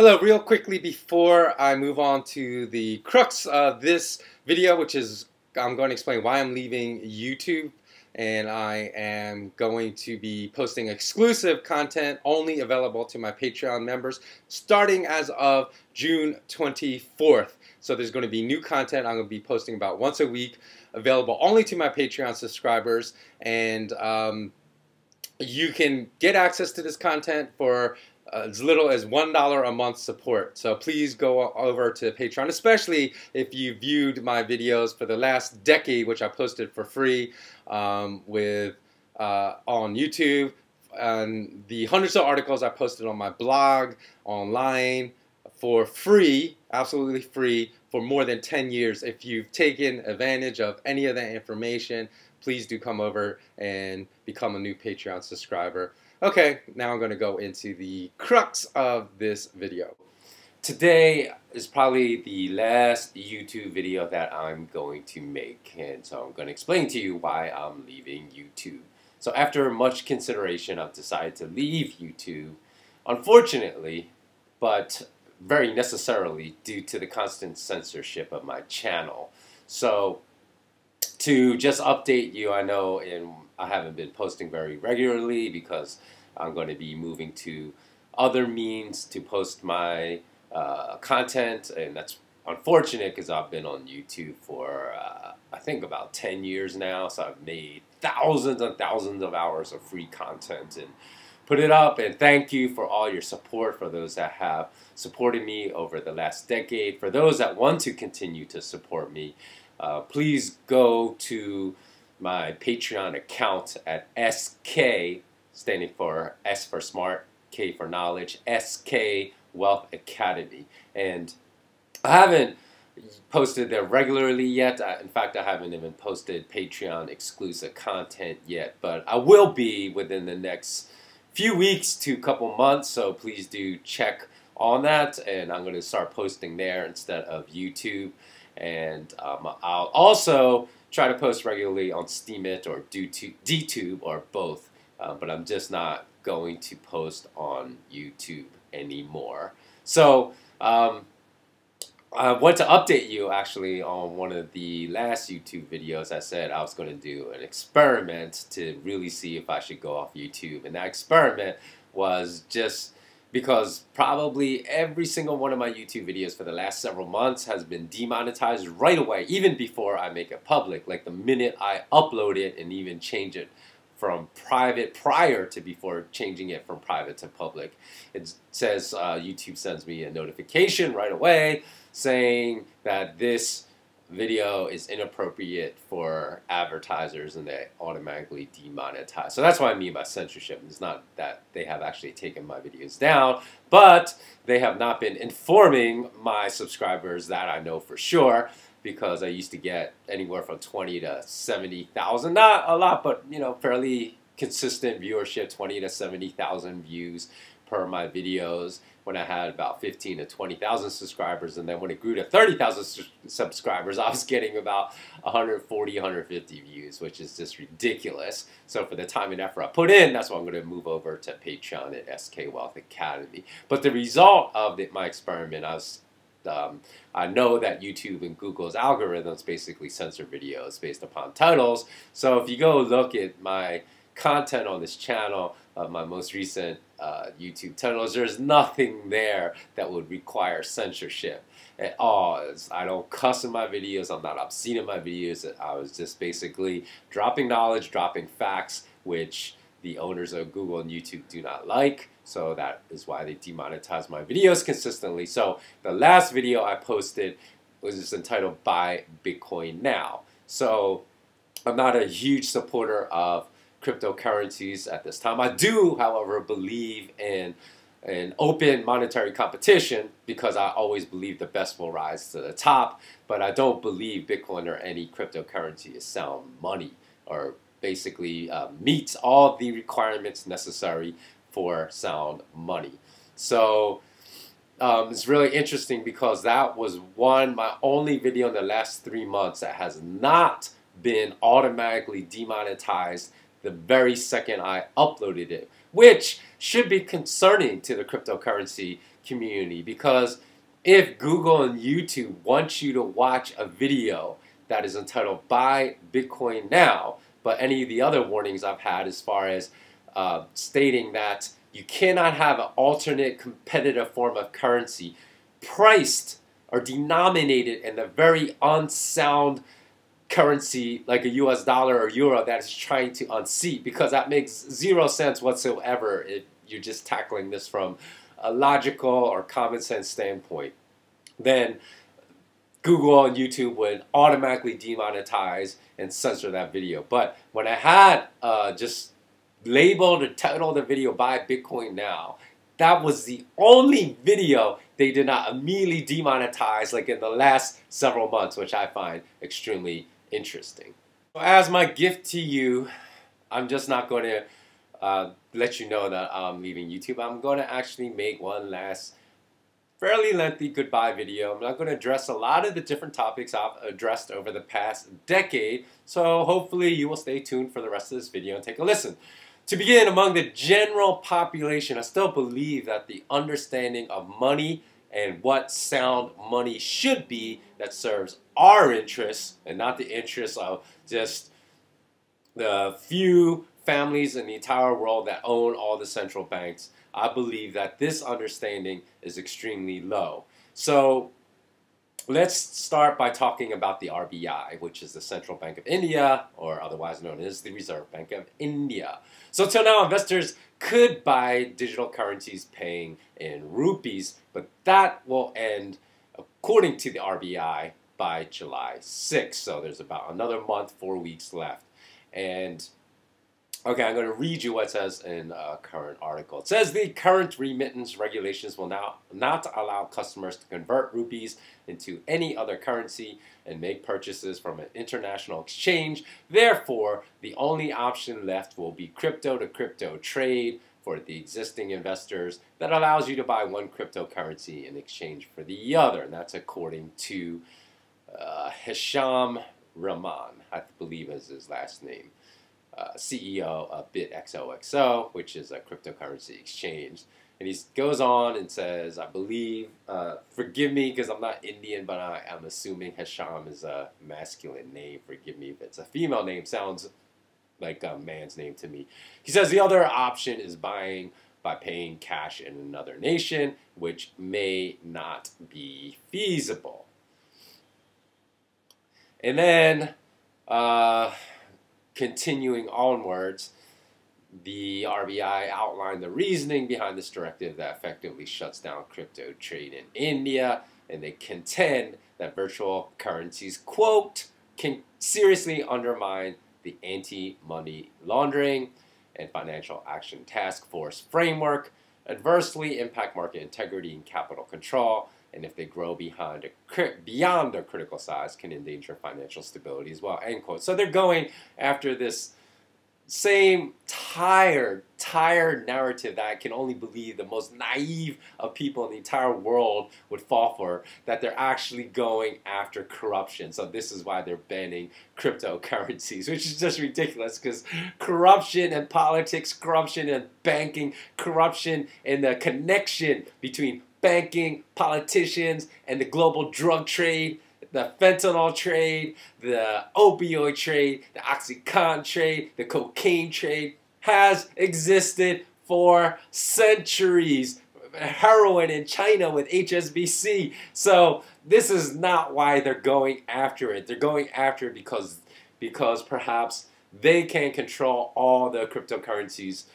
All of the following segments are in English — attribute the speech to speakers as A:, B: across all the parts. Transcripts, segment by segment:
A: Hello, real quickly before I move on to the crux of this video, which is I'm going to explain why I'm leaving YouTube, and I am going to be posting exclusive content only available to my Patreon members starting as of June 24th. So there's going to be new content I'm going to be posting about once a week, available only to my Patreon subscribers, and you can get access to this content for as little as $1 a month support. So please go over to Patreon, especially if you viewed my videos for the last decade, which I posted for free on YouTube, and the hundreds of articles I posted on my blog, online, for free, absolutely free, for more than 10 years. If you've taken advantage of any of that information, please do come over and become a new Patreon subscriber. Okay, now I'm going to go into the crux of this video. Today is probably the last YouTube video that I'm going to make, and so I'm going to explain to you why I'm leaving YouTube. So after much consideration, I've decided to leave YouTube, unfortunately, but very necessarily due to the constant censorship of my channel. So to just update you, I know I haven't been posting very regularly because I'm going to be moving to other means to post my content, and that's unfortunate because I've been on YouTube for I think about 10 years now, so I've made thousands and thousands of hours of free content and put it up, and thank you for all your support, for those that have supported me over the last decade. For those that want to continue to support me, please go to my Patreon account at SK, standing for S for Smart, K for Knowledge, SK Wealth Academy. And I haven't posted there regularly yet. In fact, I haven't even posted Patreon exclusive content yet, but I will be within the next few weeks to couple months, so please do check on that, and I'm going to start posting there instead of YouTube. And I'll also try to post regularly on Steemit or DTube or both, but I'm just not going to post on YouTube anymore. So I want to update you actually on one of the last YouTube videos. I said I was going to do an experiment to really see if I should go off YouTube, and that experiment was just because probably every single one of my YouTube videos for the last several months has been demonetized right away, even before I make it public. Like the minute I upload it and even change it from private prior to before changing it from private to public, it says YouTube sends me a notification right away saying that this video is inappropriate for advertisers, and they automatically demonetize. So that's what I mean by censorship. It's not that they have actually taken my videos down, but they have not been informing my subscribers that I know for sure, because I used to get anywhere from 20 to 70,000, not a lot, but you know, fairly consistent viewership, 20 to 70,000 views per my videos when I had about 15 to 20,000 subscribers, and then when it grew to 30,000 subscribers, I was getting about 140, 150 views, which is just ridiculous. So for the time and effort I put in, that's why I'm going to move over to Patreon at SK Wealth Academy. But the result of my experiment, I know that YouTube and Google's algorithms basically censor videos based upon titles. So if you go look at my content on this channel, my most recent YouTube titles, there's nothing there that would require censorship at all. I don't cuss in my videos, I'm not obscene in my videos. I was just basically dropping knowledge, dropping facts, which the owners of Google and YouTube do not like. So that is why they demonetize my videos consistently. So the last video I posted was just entitled Buy Bitcoin Now. So I'm not a huge supporter of cryptocurrencies at this time. I do, however, believe in an open monetary competition, because I always believe the best will rise to the top, but I don't believe Bitcoin or any cryptocurrency is sound money, or basically meets all the requirements necessary for sound money. So it's really interesting, because that was my only video in the last 3 months that has not been automatically demonetized the very second I uploaded it, which should be concerning to the cryptocurrency
B: community, because if Google and YouTube want you to watch a video that is entitled Buy Bitcoin Now, but any of the other warnings I've had as far as stating that you cannot have an alternate competitive form of currency priced or denominated in a very unsound currency like a US dollar or euro that is trying to unseat, because that makes zero sense whatsoever if you're just tackling this from a logical or common sense standpoint. Then Google and YouTube would automatically demonetize and censor that video. But when I had just labeled or titled the video Buy Bitcoin Now, that was the only video they did not immediately demonetize like in the last several months, which I find extremely interesting. So as my gift to you, I'm just not going to let you know that I'm leaving YouTube. I'm going to actually make one last fairly lengthy goodbye video. I'm not going to address a lot of the different topics I've addressed over the past decade, so hopefully you will stay tuned for the rest of this video and take a listen. To begin, among the general population, I still believe that the understanding of money and what sound money should be that serves our interests and not the interests of just the few families in the entire world that own all the central banks. I believe that this understanding is extremely low. So let's start by talking about the RBI, which is the Central Bank of India, or otherwise known as the Reserve Bank of India. So till now, investors could buy digital currencies paying in rupees, but that will end, according to the RBI, by July 6th. So there's about another month, 4 weeks left. And okay, I'm going to read you what it says in a current article. It says the current remittance regulations will now not allow customers to convert rupees into any other currency and make purchases from an international exchange. Therefore, the only option left will be crypto-to-crypto trade for the existing investors that allows you to buy one cryptocurrency in exchange for the other. And that's according to Hisham Rahman, I believe is his last name. CEO of BitXOXO, which is a cryptocurrency exchange. And he goes on and says, I believe, forgive me because I'm not Indian, but I'm assuming Hisham is a masculine name. Forgive me if it's a female name. Sounds like a man's name to me. He says the other option is buying by paying cash in another nation, which may not be feasible. And then, continuing onwards, the RBI outlined the reasoning behind this directive that effectively shuts down crypto trade in India, and they contend that virtual currencies, quote, can seriously undermine the anti-money laundering and financial action task force framework, adversely impact market integrity and capital control, and if they grow beyond their critical size, can endanger financial stability as well, end quote. So they're going after this same tired narrative that I can only believe the most naive of people in the entire world would fall for, that they're actually going after corruption. So this is why they're banning cryptocurrencies, which is just ridiculous, because corruption in politics, corruption in banking, corruption in the connection between banking, politicians, and the global drug trade, the fentanyl trade, the opioid trade, the OxyContin trade, the cocaine trade has existed for centuries. Heroin in China with HSBC. So this is not why they're going after it. They're going after it because perhaps they can control all the cryptocurrencies.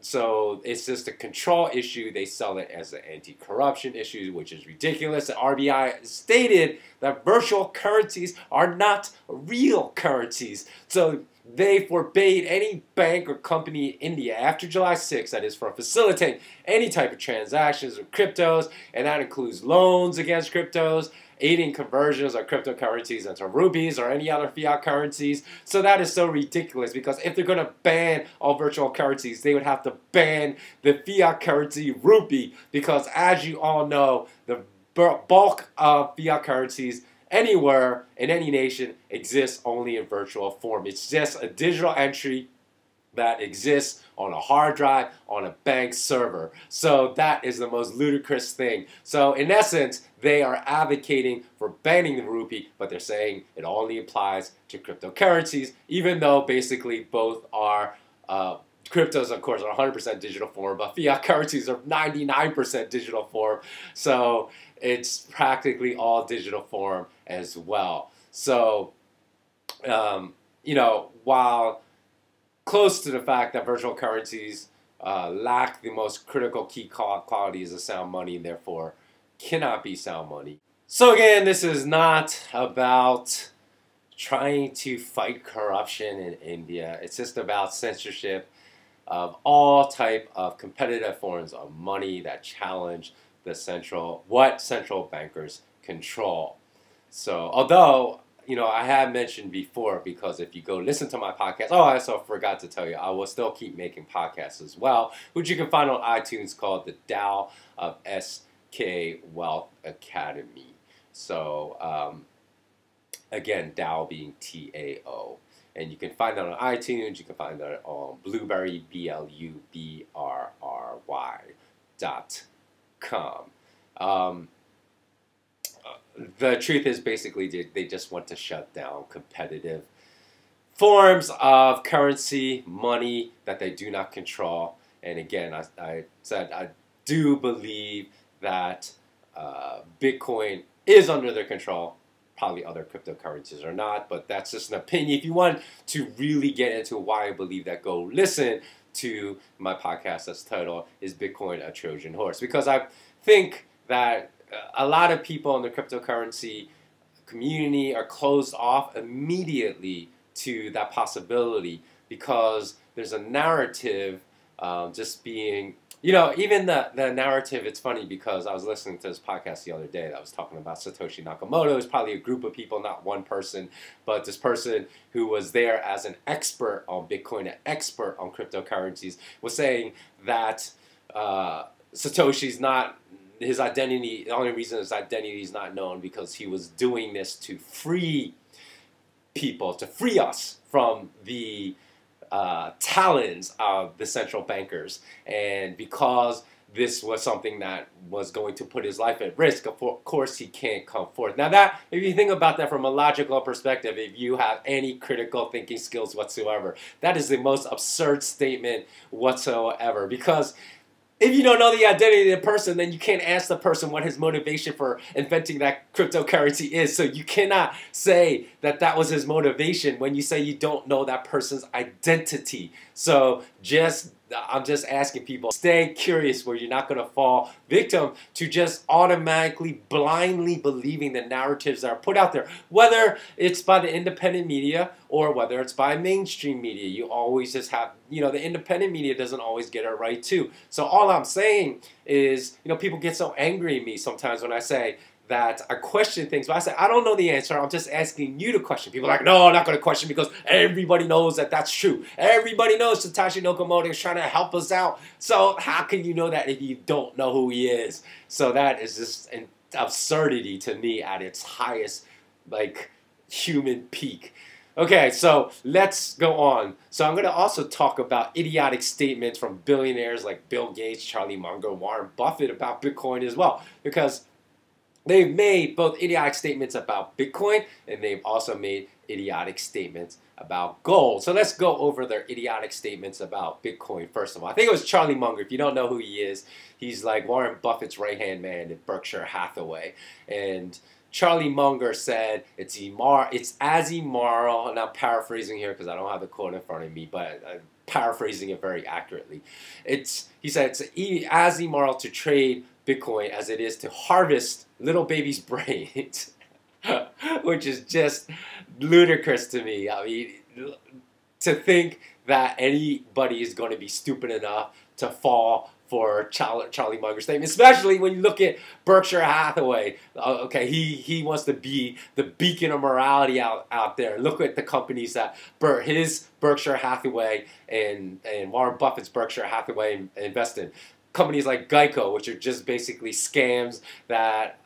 B: So it's just a control issue. They sell it as an anti-corruption issue, which is ridiculous. The RBI stated that virtual currencies are not real currencies. So they forbade any bank or company in India after July 6th, that is, from facilitating any type of transactions with cryptos, and that includes loans against cryptos, aiding conversions of cryptocurrencies into rupees or any other fiat currencies. So that is so ridiculous, because if they're going to ban all virtual currencies, they would have to ban the fiat currency rupee, because as you all know, the bulk of fiat currencies anywhere in any nation exists only in virtual form. It's just a digital entry that exists on a hard drive on a bank server. So that is the most ludicrous thing. So in essence, they are advocating for banning the rupee, but they're saying it only applies to cryptocurrencies, even though basically both are cryptos, of course, are 100% digital form, but fiat currencies are 99% digital form. So it's practically all digital form as well. So, you know, while close to the fact that virtual currencies lack the most critical key qualities of sound money and therefore cannot be sound money. So again, this is not about trying to fight corruption in India. It's just about censorship of all type of competitive forms of money that challenge the what central bankers control. So although, you know, I have mentioned before, because if you go listen to my podcast, oh, I also forgot to tell you, I will still keep making podcasts as well, which you can find on iTunes, called the Tao of SK Wealth Academy. So again, Tao being T-A-O. And you can find that on iTunes. You can find that on Blueberry, BLUBRY.com. The truth is, basically, they just want to shut down competitive forms of currency, money that they do not control. And again, I said I do believe that Bitcoin is under their control. Probably other cryptocurrencies are not, but that's just an opinion. If you want to really get into why I believe that, go listen to my podcast that's titled, Is Bitcoin a Trojan Horse? Because I think that a lot of people in the cryptocurrency community are closed off immediately to that possibility, because there's a narrative just being, you know, even the narrative, it's funny because I was listening to this podcast the other day that was talking about Satoshi Nakamoto. It's probably a group of people, not one person, but this person who was there as an expert on Bitcoin, an expert on cryptocurrencies, was saying that Satoshi's not, his identity, the only reason his identity is not known because he was doing this to free people, to free us from the talons of the central bankers. And because this was something that was going to put his life at risk, of course he can't come forth. Now that, if you think about that from a logical perspective, if you have any critical thinking skills whatsoever, that is the most absurd statement whatsoever. Because if you don't know the identity of the person, then you can't ask the person what his motivation for inventing that cryptocurrency is. So you cannot say that that was his motivation when you say you don't know that person's identity. So I'm just asking people, stay curious, where you're not going to fall victim to just automatically, blindly believing the narratives that are put out there, whether it's by the independent media or whether it's by mainstream media. You always just have, you know, the independent media doesn't always get it right too. So all I'm saying is, you know, people get so angry at me sometimes when I say that I question things, but I say, I don't know the answer, I'm just asking you to question. People are like, no, I'm not going to question because everybody knows that that's true. Everybody knows Satoshi Nakamoto is trying to help us out. So how can you know that if you don't know who he is? So that is just an absurdity to me at its highest, like, human peak. Okay, so let's go on. So I'm going to also talk about idiotic statements from billionaires like Bill Gates, Charlie Munger, Warren Buffett about Bitcoin as well, because they've made both idiotic statements about Bitcoin and they've also made idiotic statements about gold. So let's go over their idiotic statements about Bitcoin first of all. I think it was Charlie Munger. If you don't know who he is, he's like Warren Buffett's right-hand man at Berkshire Hathaway. And Charlie Munger said it's as immoral, and I'm paraphrasing here because I don't have the quote in front of me, but I'm paraphrasing it very accurately. He said it's as immoral to trade Bitcoin as it is to harvest little babies' brains, which is just ludicrous to me. I mean, to think that anybody is going to be stupid enough to fall for Charlie Munger's statement, especially when you look at Berkshire Hathaway. Okay, he wants to be the beacon of morality out there. Look at the companies that his Berkshire Hathaway and Warren Buffett's Berkshire Hathaway invest in. Companies like Geico, which are just basically scams that,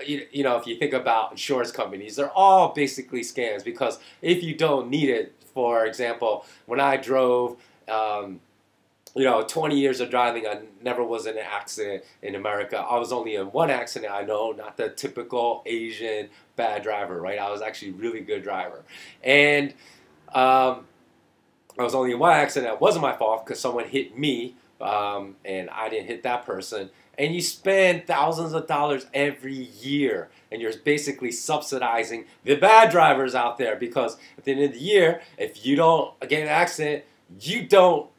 B: you know, if you think about insurance companies, they're all basically scams, because if you don't need it, for example, when I drove 20 years of driving, I never was in an accident in America. I was only in one accident, I know, not the typical Asian bad driver, right? I was actually a really good driver. And I was only in one accident. It wasn't my fault because someone hit me, and I didn't hit that person. And you spend thousands of dollars every year, and you're basically subsidizing the bad drivers out there, because at the end of the year, if you don't get in an accident, you don't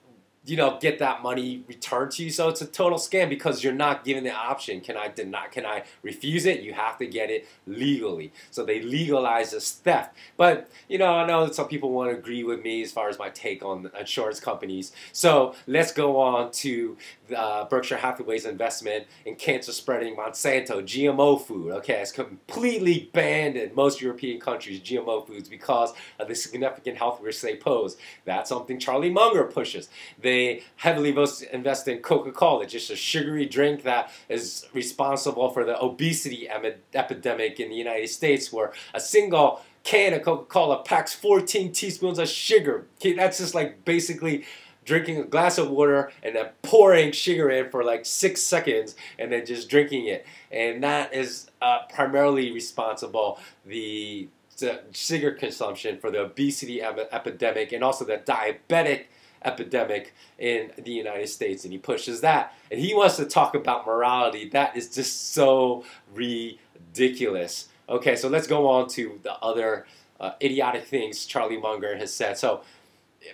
B: get that money returned to you. So it's a total scam because you're not given the option. Can I refuse it? You have to get it legally. So they legalize this theft. But, I know that some people want to agree with me as far as my take on insurance companies. So let's go on to Berkshire Hathaway's investment in cancer-spreading Monsanto GMO food. Okay, it's completely banned in most European countries, GMO foods, because of the significant health risks they pose. That's something Charlie Munger pushes. They heavily invest in Coca-Cola, just a sugary drink that is responsible for the obesity epidemic in the United States, where a single can of Coca-Cola packs 14 teaspoons of sugar. Okay, that's just like basically drinking a glass of water and then pouring sugar in for like 6 seconds and then just drinking it. And that is primarily responsible, the sugar consumption, for the obesity epidemic and also the diabetic epidemic in the United States. And he pushes that. And he wants to talk about morality. That is just so ridiculous. Okay, so let's go on to the other idiotic things Charlie Munger has said. So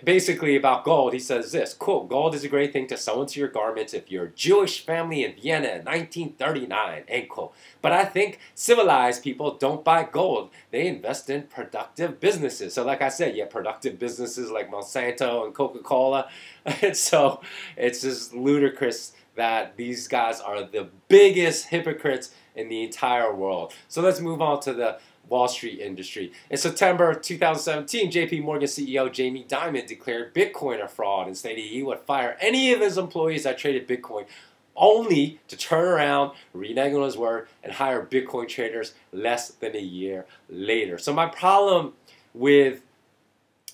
B: basically about gold, he says this, quote, "Gold is a great thing to sew into your garments if you're a Jewish family in Vienna in 1939, end quote. But I think civilized people don't buy gold. They invest in productive businesses." So like I said, yeah, productive businesses like Monsanto and Coca-Cola. And so it's just ludicrous that these guys are the biggest hypocrites in the entire world. So let's move on to the Wall Street industry. In September 2017, JP Morgan CEO Jamie Dimon declared Bitcoin a fraud and stated he would fire any of his employees that traded Bitcoin, only to turn around, renege on his word, and hire Bitcoin traders less than a year later. So my problem with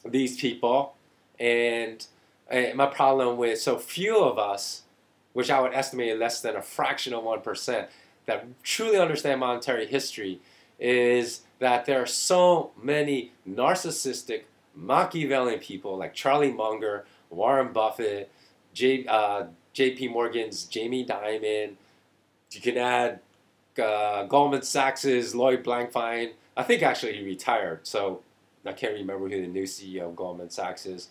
B: these people, and my problem with so few of us, which I would estimate less than a fraction of 1%, that truly understand monetary history, is that there are so many narcissistic, Machiavellian people like Charlie Munger, Warren Buffett, JP Morgan's Jamie Dimon. You can add Goldman Sachs's Lloyd Blankfein. I think actually he retired, so I can't remember who the new CEO of Goldman Sachs is.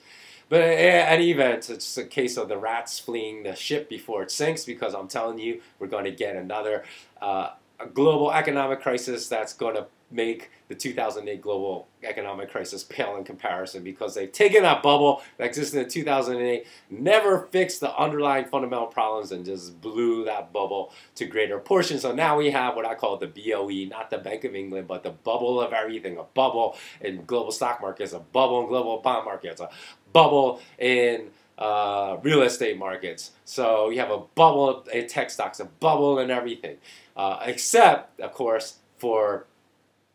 B: But in any event, it's a case of the rats fleeing the ship before it sinks, because I'm telling you, we're going to get another a global economic crisis that's going to make the 2008 global economic crisis pale in comparison, because they've taken that bubble that existed in 2008, never fixed the underlying fundamental problems, and just blew that bubble to greater portions. So now we have what I call the BOE, not the Bank of England, but the bubble of everything. A bubble in global stock markets, a bubble in global bond markets, a bubble in real estate markets. So you have a bubble in tech stocks, a bubble in everything. Except, of course, for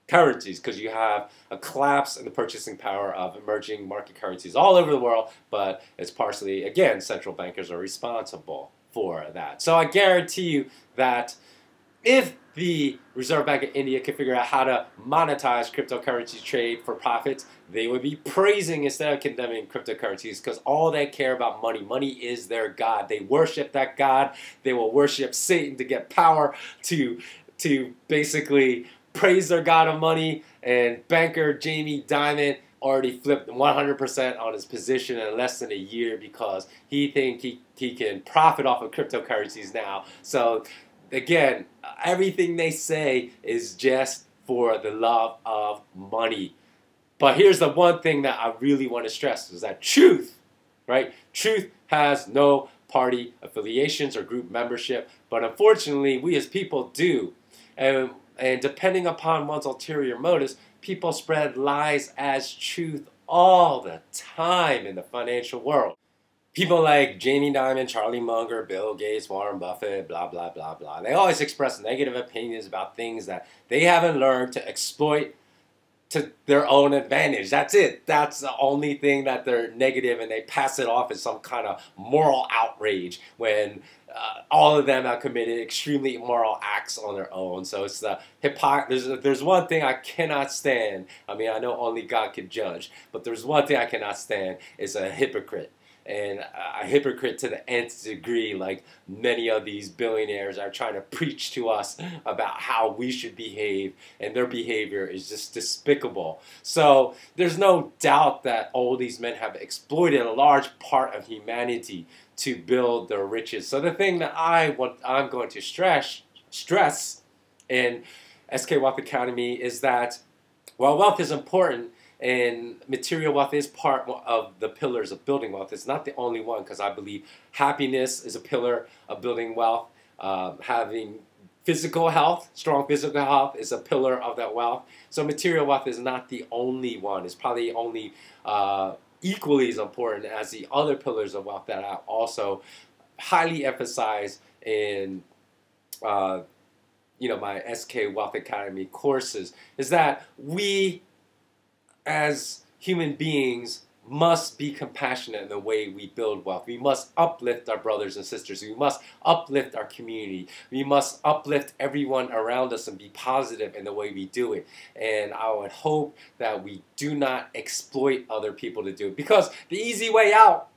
B: currencies, because you have a collapse in the purchasing power of emerging market currencies all over the world, but it's partially, again, central bankers are responsible for that. So I guarantee you that if the Reserve Bank of India could figure out how to monetize cryptocurrency trade for profits, they would be praising instead of condemning cryptocurrencies, because all they care about money. Money is their god. They worship that god. They will worship Satan to get power, to basically praise their god of money. And banker Jamie Dimon already flipped 100% on his position in less than a year, because he thinks he can profit off of cryptocurrencies now. So again, everything they say is just for the love of money. But here's the one thing that I really want to stress, is that truth, right? Truth has no party affiliations or group membership, but unfortunately, we as people do. And depending upon one's ulterior motives, people spread lies as truth all the time in the financial world. People like Jamie Dimon, Charlie Munger, Bill Gates, Warren Buffett, blah, blah, blah, blah. They always express negative opinions about things that they haven't learned to exploit to their own advantage. That's it. That's the only thing that they're negative, and they pass it off as some kind of moral outrage when all of them have committed extremely immoral acts on their own. So it's the there's one thing I cannot stand. I mean, I know only God can judge, but there's one thing I cannot stand is a hypocrite. And a hypocrite to the nth degree, like many of these billionaires are trying to preach to us about how we should behave, and their behavior is just despicable. So there's no doubt that all these men have exploited a large part of humanity to build their riches. So the thing that I'm going to stress in SK Wealth Academy is that while wealth is important, and material wealth is part of the pillars of building wealth, it's not the only one, because I believe happiness is a pillar of building wealth. Having physical health, strong physical health, is a pillar of that wealth. So material wealth is not the only one. It's probably only equally as important as the other pillars of wealth that I also highly emphasize in my SK Wealth Academy courses, is that we as human beings must be compassionate in the way we build wealth. We must uplift our brothers and sisters. We must uplift our community. We must uplift everyone around us and be positive in the way we do it. And I would hope that we do not exploit other people to do it. Because the easy way out,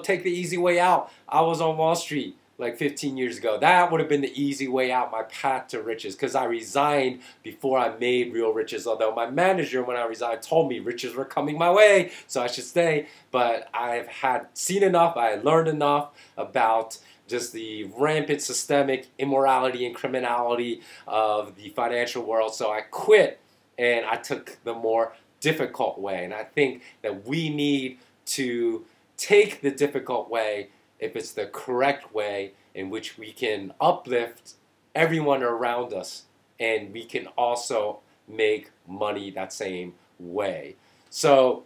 B: take the easy way out. I was on Wall Street like 15 years ago. That would have been the easy way out, my path to riches, because I resigned before I made real riches. Although my manager, when I resigned, told me riches were coming my way, so I should stay. But I've seen enough, I had learned enough about just the rampant systemic immorality and criminality of the financial world, so I quit and I took the more difficult way. And I think that we need to take the difficult way if it's the correct way in which we can uplift everyone around us, and we can also make money that same way. So,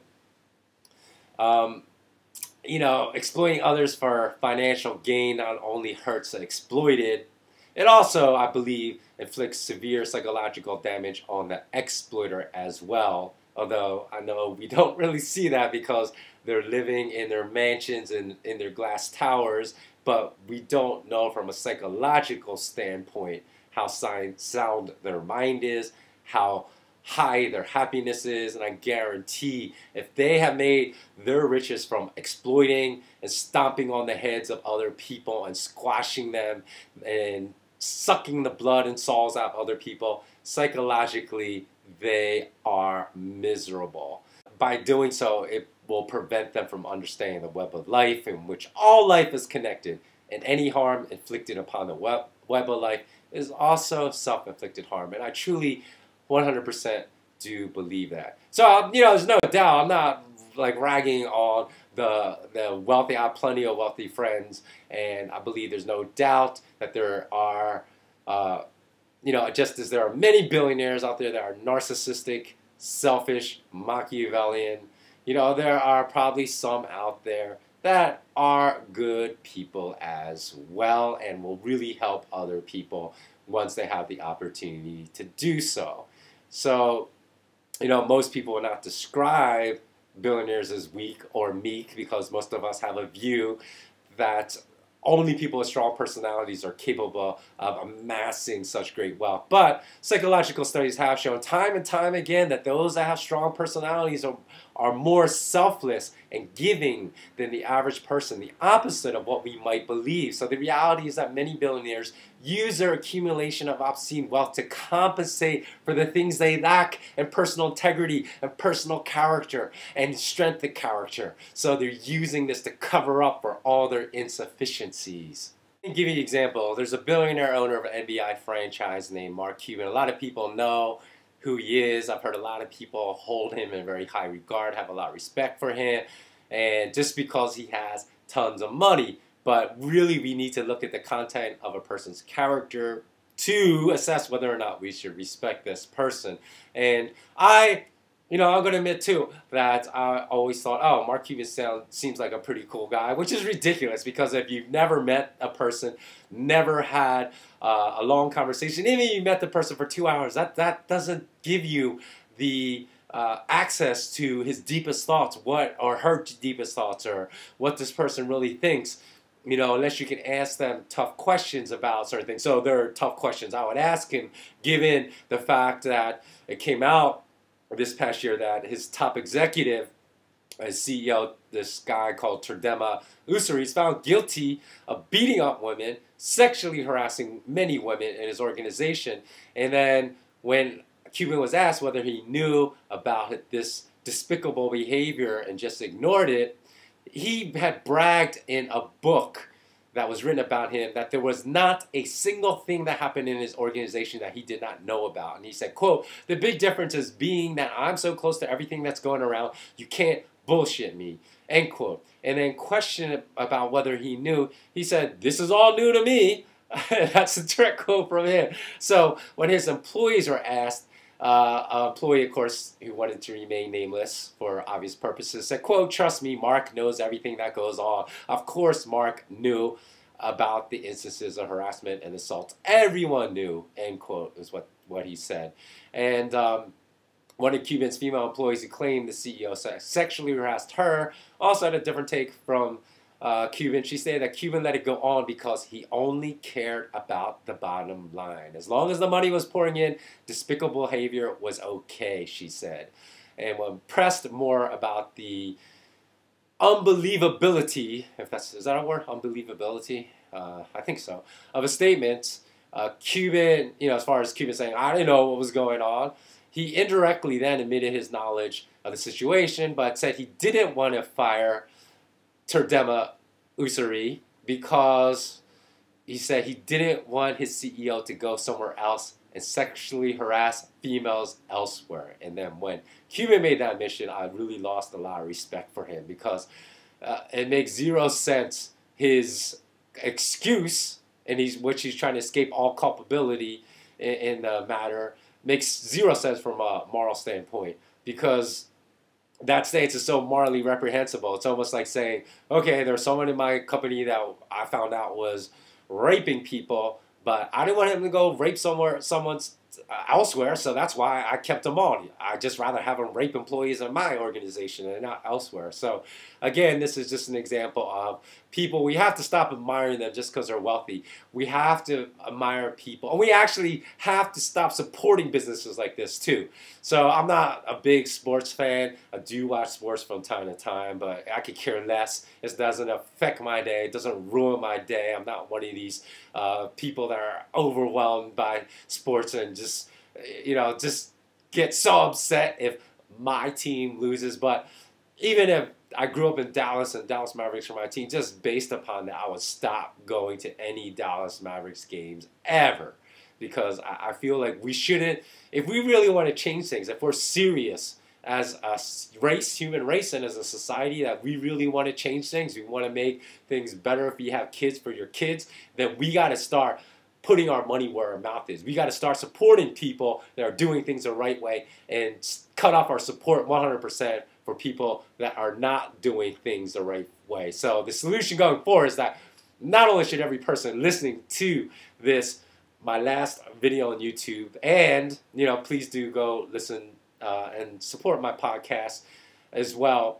B: exploiting others for financial gain not only hurts the exploited, it also, I believe, inflicts severe psychological damage on the exploiter as well. Although I know we don't really see that because they're living in their mansions and in their glass towers, but we don't know from a psychological standpoint how sound their mind is, how high their happiness is. And I guarantee if they have made their riches from exploiting and stomping on the heads of other people and squashing them and sucking the blood and souls out of other people, psychologically they are miserable. By doing so, it will prevent them from understanding the web of life, in which all life is connected, and any harm inflicted upon the web of life is also self-inflicted harm. And I truly 100% do believe that. So, there's no doubt, I'm not like ragging on the wealthy. I have plenty of wealthy friends, and I believe there's no doubt that there are just as there are many billionaires out there that are narcissistic, selfish, Machiavellian, there are probably some out there that are good people as well and will really help other people once they have the opportunity to do so. So, most people will not describe billionaires as weak or meek, because most of us have a view that only people with strong personalities are capable of amassing such great wealth. But psychological studies have shown time and time again that those that have strong personalities are more selfless and giving than the average person, the opposite of what we might believe. So the reality is that many billionaires use their accumulation of obscene wealth to compensate for the things they lack in personal integrity and personal character and strength of character. So they're using this to cover up for all their insufficiencies. Let me give you an example. There's a billionaire owner of an NBA franchise named Mark Cuban. A lot of people know who he is. I've heard a lot of people hold him in very high regard, have a lot of respect for him, and just because he has tons of money. But really, we need to look at the content of a person's character to assess whether or not we should respect this person. And I'm going to admit too that I always thought, oh, Mark Cuban seems like a pretty cool guy, which is ridiculous, because if you've never met a person, never had a long conversation, even if you met the person for 2 hours, that doesn't give you the access to his deepest thoughts, what or her deepest thoughts, or what this person really thinks, you know, unless you can ask them tough questions about certain things. So there are tough questions I would ask him, given the fact that it came out this past year that his top executive, as CEO, this guy called Terdema Usuri, is found guilty of beating up women, sexually harassing many women in his organization. And then when Cuban was asked whether he knew about this despicable behavior and just ignored it, he had bragged in a book that was written about him that there was not a single thing that happened in his organization that he did not know about. And he said, quote, "The big difference is being that I'm so close to everything that's going around, you can't bullshit me," end quote. And then questioned about whether he knew, he said, "This is all new to me." That's a direct quote from him. So when his employees were asked, an employee, of course, who wanted to remain nameless for obvious purposes, said, quote, "Trust me, Mark knows everything that goes on." Of course, Mark knew about the instances of harassment and assault. Everyone knew, end quote, is what he said. And one of Cuban's female employees who claimed the CEO sexually harassed her also had a different take from Cuban. She said that Cuban let it go on because he only cared about the bottom line. As long as the money was pouring in, despicable behavior was okay, she said. And when pressed more about the unbelievability, is that a word? Unbelievability? I think so. Of a statement, Cuban, you know, as far as Cuban saying, "I didn't know what was going on," he indirectly then admitted his knowledge of the situation, but said he didn't want to fire Terdema Usuri because he said he didn't want his CEO to go somewhere else and sexually harass females elsewhere. And then when Cuban made that admission, I really lost a lot of respect for him because it makes zero sense. His excuse, and which he's trying to escape all culpability in the matter, makes zero sense from a moral standpoint, because that stance is so morally reprehensible. It's almost like saying, okay, there's someone in my company that I found out was raping people, but I didn't want him to go rape someone's elsewhere, so that's why I kept him on. I'd just rather have him rape employees in my organization and not elsewhere. So again, this is just an example of people, we have to stop admiring them just because they're wealthy. We have to admire people, and we actually have to stop supporting businesses like this too. So I'm not a big sports fan. I do watch sports from time to time, but I could care less. It doesn't affect my day. It doesn't ruin my day. I'm not one of these people that are overwhelmed by sports and just get so upset if my team loses. But even if I grew up in Dallas and Dallas Mavericks were my team, just based upon that, I would stop going to any Dallas Mavericks games ever, because I feel like we shouldn't, if we really want to change things, if we're serious as a race, human race, and as a society that we really want to change things, we want to make things better if you have kids for your kids, then we got to start putting our money where our mouth is. We got to start supporting people that are doing things the right way and cut off our support 100% for people that are not doing things the right way. So the solution going forward is that not only should every person listening to this, my last video on YouTube, and please do go listen and support my podcast as well,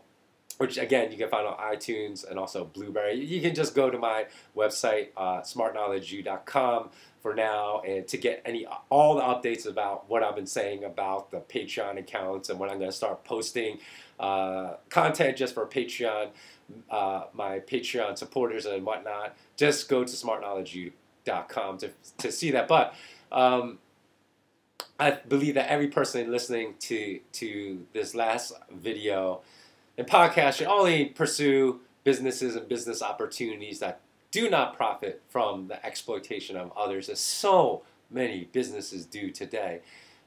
B: which again you can find on iTunes and also Blueberry. You can just go to my website, smartknowledgeu.com for now, and to get all the updates about what I've been saying about the Patreon accounts and when I'm going to start posting content just for Patreon, my Patreon supporters and whatnot. Just go to smartknowledgeu.com to see that. But I believe that every person listening to this last video and podcast should only pursue businesses and business opportunities that do not profit from the exploitation of others, as so many businesses do today.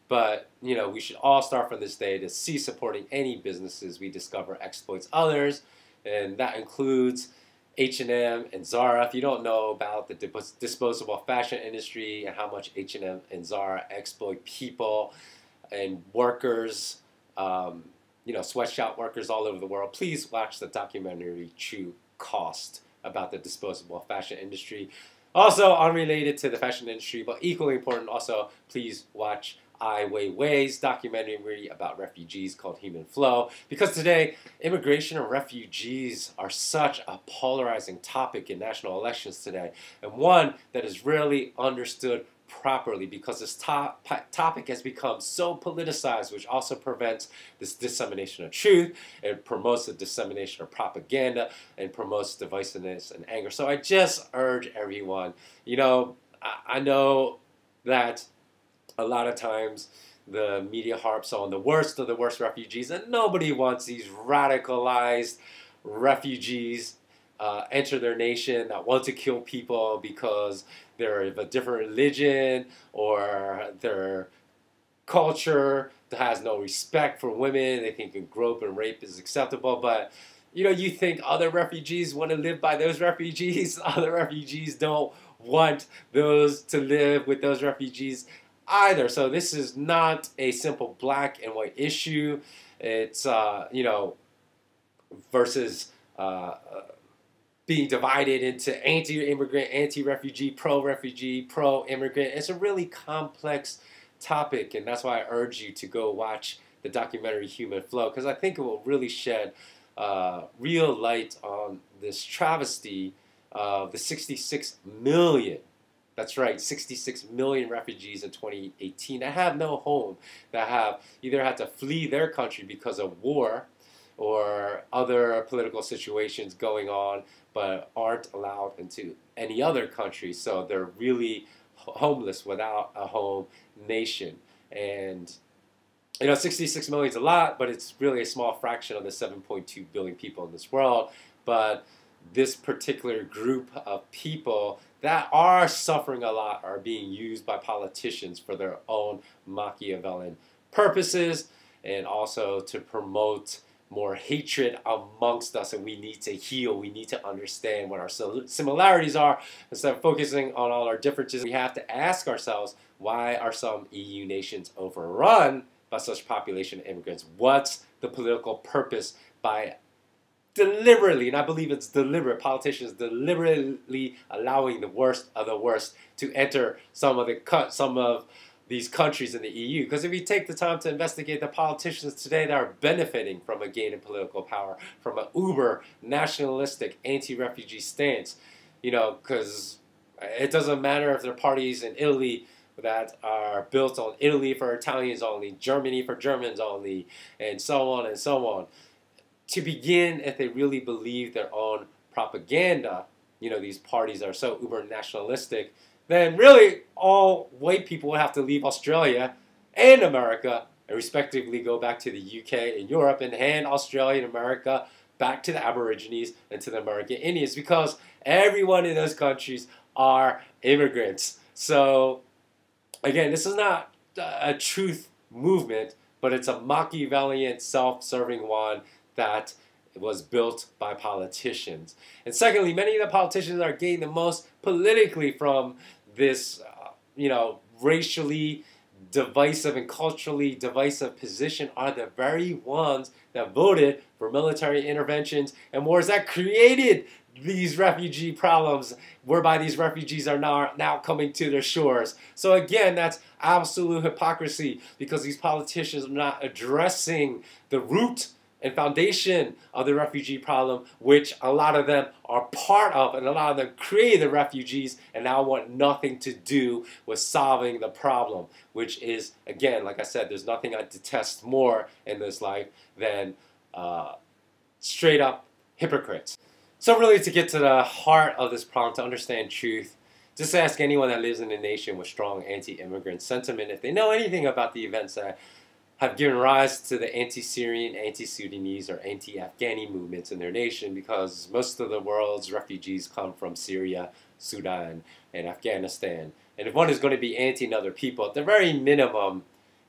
B: But we should all start from this day to cease supporting any businesses we discover exploits others, and that includes H&M and Zara. If you don't know about the disposable fashion industry and how much H&M and Zara exploit people and workers, sweatshop workers all over the world, please watch the documentary True Cost about the disposable fashion industry. Also, unrelated to the fashion industry, but equally important, also, please watch Ai Weiwei's documentary about refugees called Human Flow. Because today, immigration and refugees are such a polarizing topic in national elections today, and one that is rarely understood properly because this topic has become so politicized, which also prevents this dissemination of truth. It promotes the dissemination of propaganda and promotes divisiveness and anger. So I just urge everyone, I know that a lot of times the media harps on the worst of the worst refugees, and nobody wants these radicalized refugees enter their nation that want to kill people because they're of a different religion or their culture that has no respect for women. They think grope and rape is acceptable, but you think other refugees want to live by those refugees. Other refugees don't want those to live with those refugees either. So this is not a simple black and white issue. It's versus being divided into anti-immigrant, anti-refugee, pro-immigrant. It's a really complex topic, and that's why I urge you to go watch the documentary Human Flow, because I think it will really shed real light on this travesty of the 66 million, that's right, 66 million refugees in 2018 that have no home, that have either had to flee their country because of war or other political situations going on, but aren't allowed into any other country. So they're really homeless without a home nation. And 66 million is a lot, but it's really a small fraction of the 7.2 billion people in this world. But this particular group of people that are suffering a lot are being used by politicians for their own Machiavellian purposes, and also to promote more hatred amongst us. And we need to heal. We need to understand what our similarities are instead of focusing on all our differences. We have to ask ourselves, why are some EU nations overrun by such population of immigrants? What's the political purpose by deliberately, and I believe it's deliberate, politicians deliberately allowing the worst of the worst to enter some of these countries in the EU? Because if you take the time to investigate the politicians today that are benefiting from a gain in political power, from an uber nationalistic anti-refugee stance, because it doesn't matter if they're parties in Italy that are built on Italy for Italians only, Germany for Germans only, and so on and so on. To begin, if they really believe their own propaganda, these parties are so uber nationalistic, then really all white people would have to leave Australia and America and respectively go back to the UK and Europe and hand Australia and America back to the Aborigines and to the American Indians, because everyone in those countries are immigrants. So again, this is not a truth movement, but it's a Machiavellian, self-serving one that was built by politicians. And secondly, many of the politicians that are gaining the most politically from this, racially divisive and culturally divisive position are the very ones that voted for military interventions and wars that created these refugee problems, whereby these refugees are now coming to their shores. So again, that's absolute hypocrisy, because these politicians are not addressing the root and foundation of the refugee problem, which a lot of them are part of, and a lot of them created the refugees and now want nothing to do with solving the problem, which is, again, like I said, there's nothing I detest more in this life than straight up hypocrites. So really, to get to the heart of this problem, to understand truth, just ask anyone that lives in a nation with strong anti-immigrant sentiment if they know anything about the events that have given rise to the anti-Syrian, anti-Sudanese, or anti-Afghani movements in their nation, because most of the world's refugees come from Syria, Sudan, and Afghanistan. And if one is going to be anti another people, at the very minimum,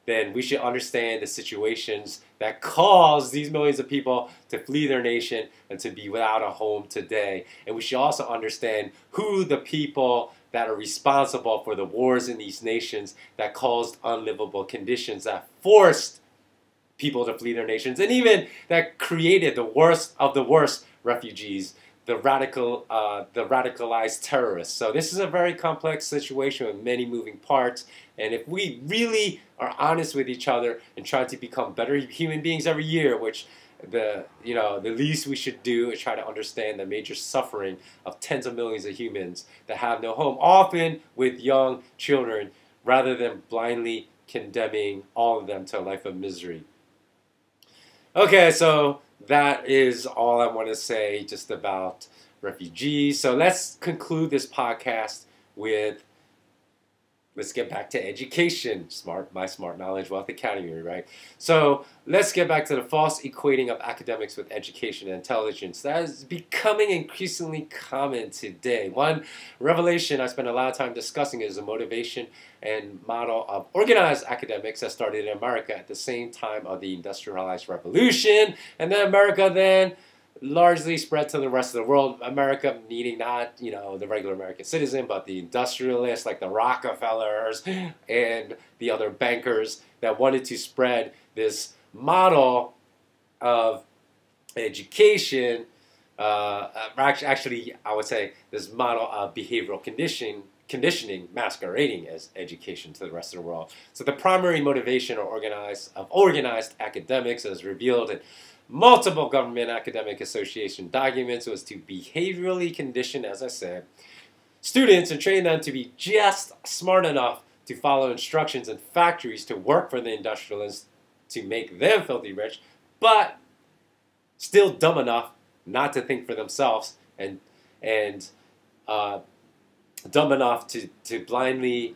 B: then we should understand the situations that cause these millions of people to flee their nation and to be without a home today. And we should also understand who the people that are responsible for the wars in these nations that caused unlivable conditions, that forced people to flee their nations, and even that created the worst of the worst refugees the radicalized terrorists. So this is a very complex situation with many moving parts. And if we really are honest with each other and try to become better human beings every year, which the least we should do is try to understand the major suffering of tens of millions of humans that have no home, often with young children, rather than blindly condemning all of them to a life of misery. Okay, so that is all I want to say just about refugees. So let's conclude this podcast with, let's get back to education. My Smart Knowledge Wealth Academy, right? So let's get back to the false equating of academics with education and intelligence. That is becoming increasingly common today. One revelation I spent a lot of time discussing is the motivation and model of organized academics that started in America at the same time of the industrialized revolution. And then America then largely spread to the rest of the world. America meaning not, the regular American citizen, but the industrialists like the Rockefellers and the other bankers that wanted to spread this model of education. Actually, I would say this model of behavioral conditioning masquerading as education to the rest of the world. So the primary motivation of organized academics, as revealed in multiple government academic association documents, was to behaviorally condition, as I said, students and train them to be just smart enough to follow instructions in factories to work for the industrialists to make them filthy rich, but still dumb enough not to think for themselves and dumb enough to blindly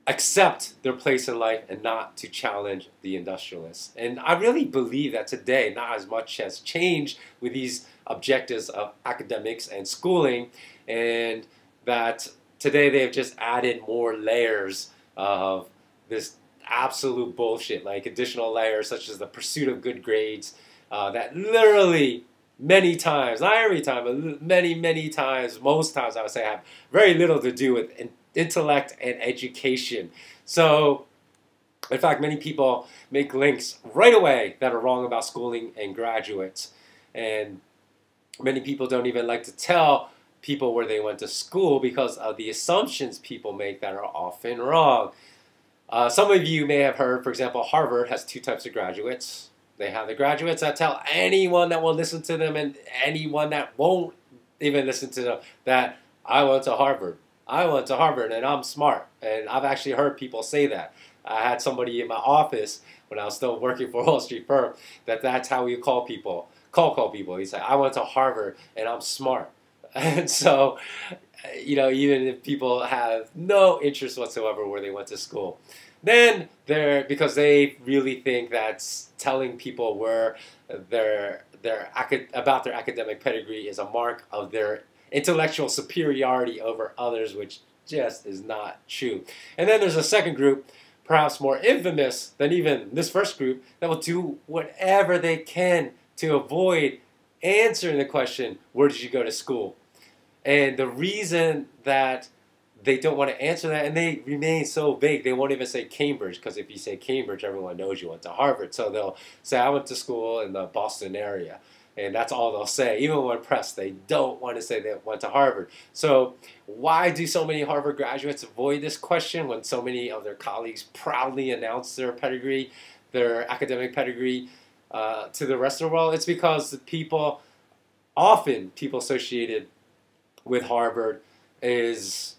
B: accept their place in life and not to challenge the industrialists. And I really believe that today not as much has changed with these objectives of academics and schooling, and that today they've just added more layers of this absolute bullshit, like additional layers such as the pursuit of good grades that literally many times, not every time, but many times, most times I would say, have very little to do with intellect and education. So, in fact, many people make links right away that are wrong about schooling and graduates. And many people don't even like to tell people where they went to school because of the assumptions people make that are often wrong. Some of you may have heard, for example, Harvard has two types of graduates. They have the graduates that tell anyone that will listen to them and anyone that won't even listen to them that I went to Harvard. I went to Harvard and I'm smart. And I've actually heard people say that. I had somebody in my office when I was still working for a Wall Street firm that's how we call people. Call people. He said, I went to Harvard and I'm smart. And so, even if people have no interest whatsoever where they went to school, then because they really think that's telling people where about their academic pedigree is a mark of their intellectual superiority over others, which just is not true. And then there's a second group, perhaps more infamous than even this first group, that will do whatever they can to avoid answering the question, where did you go to school? And the reason that they don't want to answer that, and they remain so vague, they won't even say Cambridge, because if you say Cambridge, everyone knows you went to Harvard. So they'll say, I went to school in the Boston area. And that's all they'll say. Even when pressed, they don't want to say they went to Harvard. So why do so many Harvard graduates avoid this question when so many of their colleagues proudly announce their pedigree, their academic pedigree, to the rest of the world? It's because the people associated with Harvard is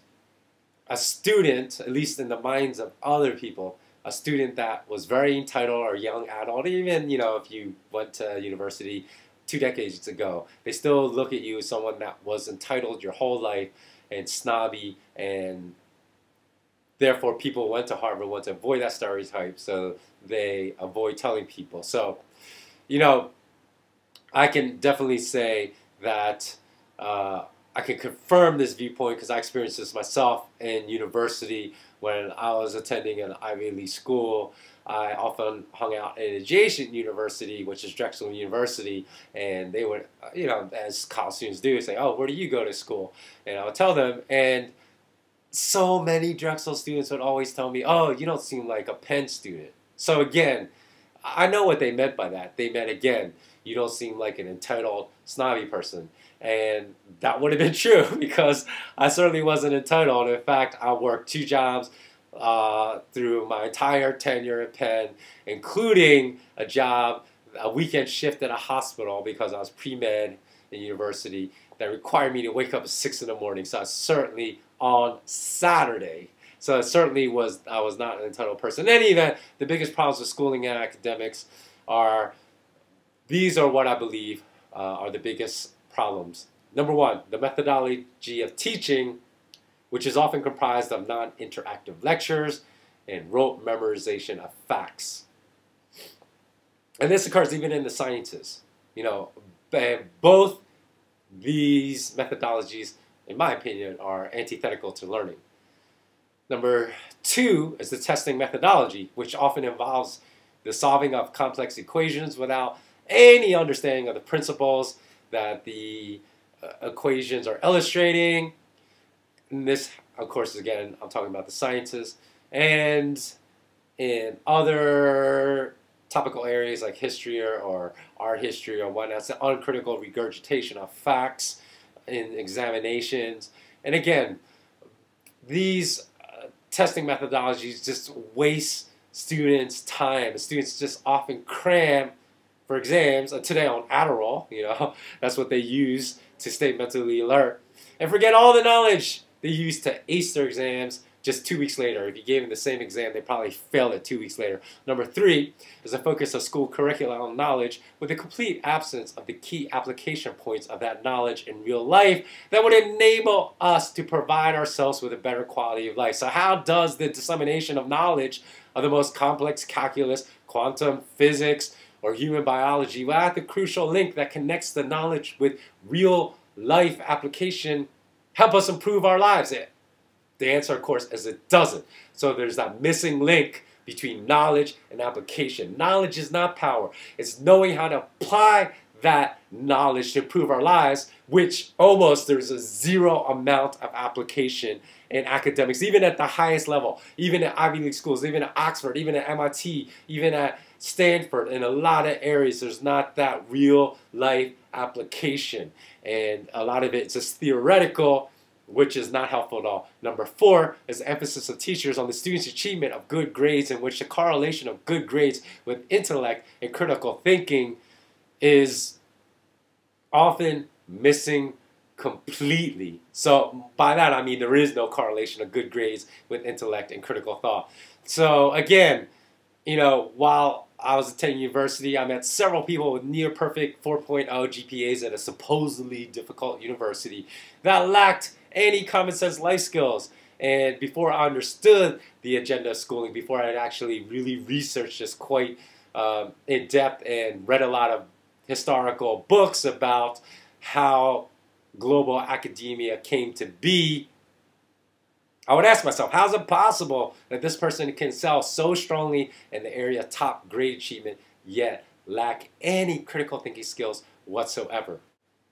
B: a student, at least in the minds of other people, a student that was very entitled or young adult. Even, if you went to university 2 decades ago, they still look at you as someone that was entitled your whole life and snobby, and therefore people went to Harvard, want to avoid that stereotype, so they avoid telling people. So, I can definitely say that I can confirm this viewpoint because I experienced this myself in university when I was attending an Ivy League school. I often hung out at an adjacent university, which is Drexel University, and they would, as college students do, say, oh, where do you go to school? And I would tell them, and so many Drexel students would always tell me, oh, you don't seem like a Penn student. So again, I know what they meant by that. They meant, again, you don't seem like an entitled, snobby person. And that would have been true because I certainly wasn't entitled. In fact, I worked 2 jobs through my entire tenure at Penn, including a weekend shift at a hospital because I was pre-med in university that required me to wake up at 6 in the morning. So I was certainly on Saturday. So it certainly I was not an entitled person. In any event, the biggest problems with schooling and academics these are what I believe are the biggest problems. Number 1, the methodology of teaching, which is often comprised of non-interactive lectures and rote memorization of facts. And this occurs even in the sciences. You know, both these methodologies, in my opinion, are antithetical to learning. Number 2 is the testing methodology, which often involves the solving of complex equations without any understanding of the principles that the equations are illustrating. And this, of course, again, I'm talking about the sciences. And in other topical areas like history or art history or whatnot, it's the uncritical regurgitation of facts in examinations. And again, these testing methodologies just waste students' time. Students just often cram for exams, today on Adderall, you know, that's what they use to stay mentally alert, and forget all the knowledge they used to ace their exams just 2 weeks later. If you gave them the same exam, they probably failed it 2 weeks later. Number 3 is the focus of school curriculum knowledge with a complete absence of the key application points of that knowledge in real life that would enable us to provide ourselves with a better quality of life. So how does the dissemination of knowledge of the most complex calculus, quantum physics, or human biology without the crucial link that connects the knowledge with real life application help us improve our lives? The answer, of course, is it doesn't. So there's that missing link between knowledge and application. Knowledge is not power. It's knowing how to apply that knowledge to improve our lives, which almost there's a 0 amount of application in academics, even at the highest level, even at Ivy League schools, even at Oxford, even at MIT, even at Stanford. In a lot of areas, there's not that real life application. And a lot of it's just theoretical, which is not helpful at all. Number 4 is the emphasis of teachers on the students' achievement of good grades, in which the correlation of good grades with intellect and critical thinking is often missing completely. So by that I mean there is no correlation of good grades with intellect and critical thought. So again, you know, while I was attending university, I met several people with near perfect 4.0 GPAs at a supposedly difficult university that lacked any common sense life skills. And before I understood the agenda of schooling, before I had actually really researched this quite in depth and read a lot of historical books about how global academia came to be, I would ask myself, how is it possible that this person can excel so strongly in the area of top grade achievement, yet lack any critical thinking skills whatsoever?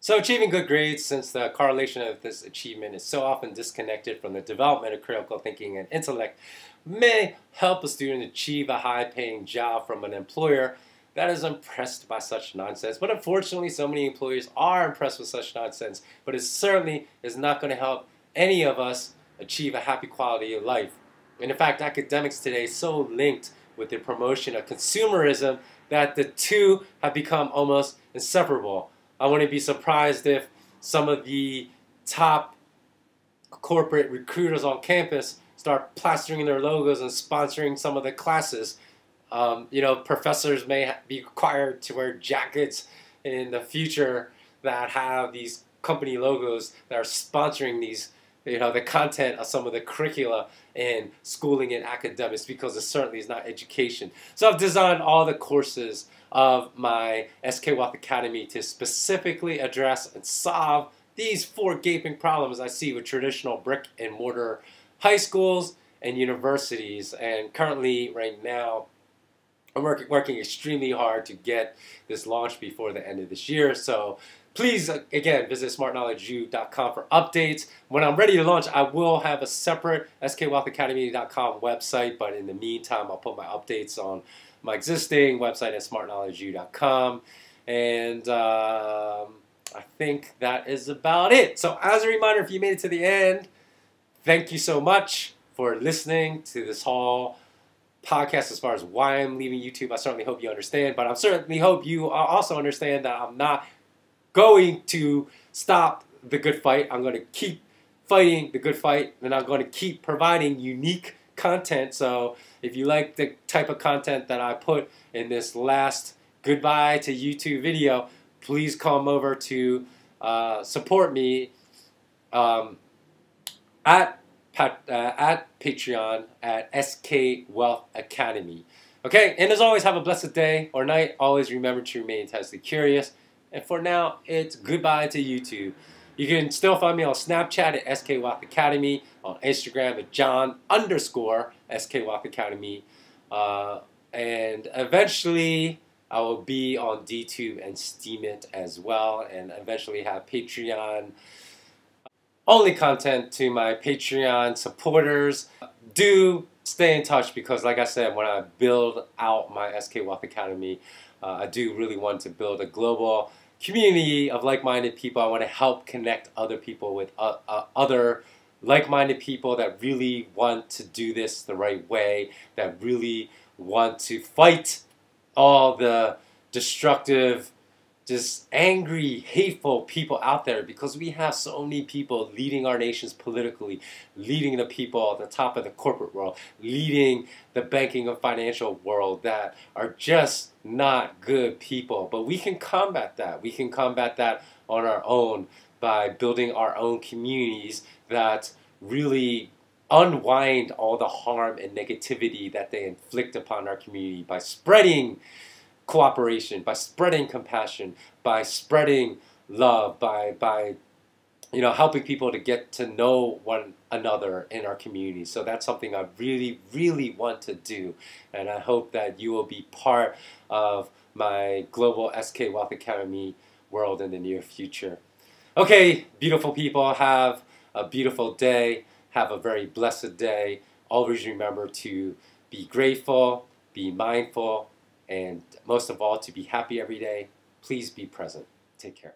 B: So achieving good grades, since the correlation of this achievement is so often disconnected from the development of critical thinking and intellect, may help a student achieve a high-paying job from an employer that is impressed by such nonsense. But unfortunately, so many employers are impressed with such nonsense, but it certainly is not going to help any of us achieve a happy quality of life. And in fact, academics today are so linked with the promotion of consumerism that the two have become almost inseparable. I wouldn't be surprised if some of the top corporate recruiters on campus start plastering their logos and sponsoring some of the classes. You know, professors may be required to wear jackets in the future that have these company logos that are sponsoring these, you know, the content of some of the curricula in schooling and academics, because it certainly is not education. So I've designed all the courses of my SK Wealth Academy to specifically address and solve these 4 gaping problems I see with traditional brick and mortar high schools and universities. And currently, right now, I'm working extremely hard to get this launched before the end of this year. So please, again, visit smartknowledgeu.com for updates. When I'm ready to launch, I will have a separate skwealthacademy.com website, but in the meantime, I'll put my updates on my existing website at smartknowledgeu.com. And I think that is about it. So as a reminder, if you made it to the end, thank you so much for listening to this whole podcast as far as why I'm leaving YouTube. I certainly hope you understand, but I certainly hope you also understand that I'm not going to stop the good fight. I'm going to keep fighting the good fight, and I'm going to keep providing unique content. So if you like the type of content that I put in this last goodbye to YouTube video, please come over to support me at Patreon at SK Wealth Academy. Okay, and as always, have a blessed day or night. Always remember to remain intensely curious. And for now, it's goodbye to YouTube. You can still find me on Snapchat at SK Wealth Academy, on Instagram at John_SK Wealth Academy, and eventually I will be on DTube and Steemit as well, and eventually have Patreon only content to my Patreon supporters. Do stay in touch because, like I said, when I build out my SK Wealth Academy, I do really want to build a global community of like-minded people. I want to help connect other people with other like-minded people that really want to do this the right way, that really want to fight all the destructive, just angry, hateful people out there, because we have so many people leading our nations politically, leading the people at the top of the corporate world, leading the banking and financial world that are just not good people. But we can combat that. We can combat that on our own by building our own communities that really unwind all the harm and negativity that they inflict upon our community by spreading cooperation, by spreading compassion, by spreading love, by helping people to get to know one another in our community. So that's something I really, really want to do, and I hope that you will be part of my global SK Wealth Academy world in the near future. Okay, beautiful people, have a beautiful day. Have a very blessed day. Always remember to be grateful, be mindful, and most of all, to be happy every day. Please be present. Take care.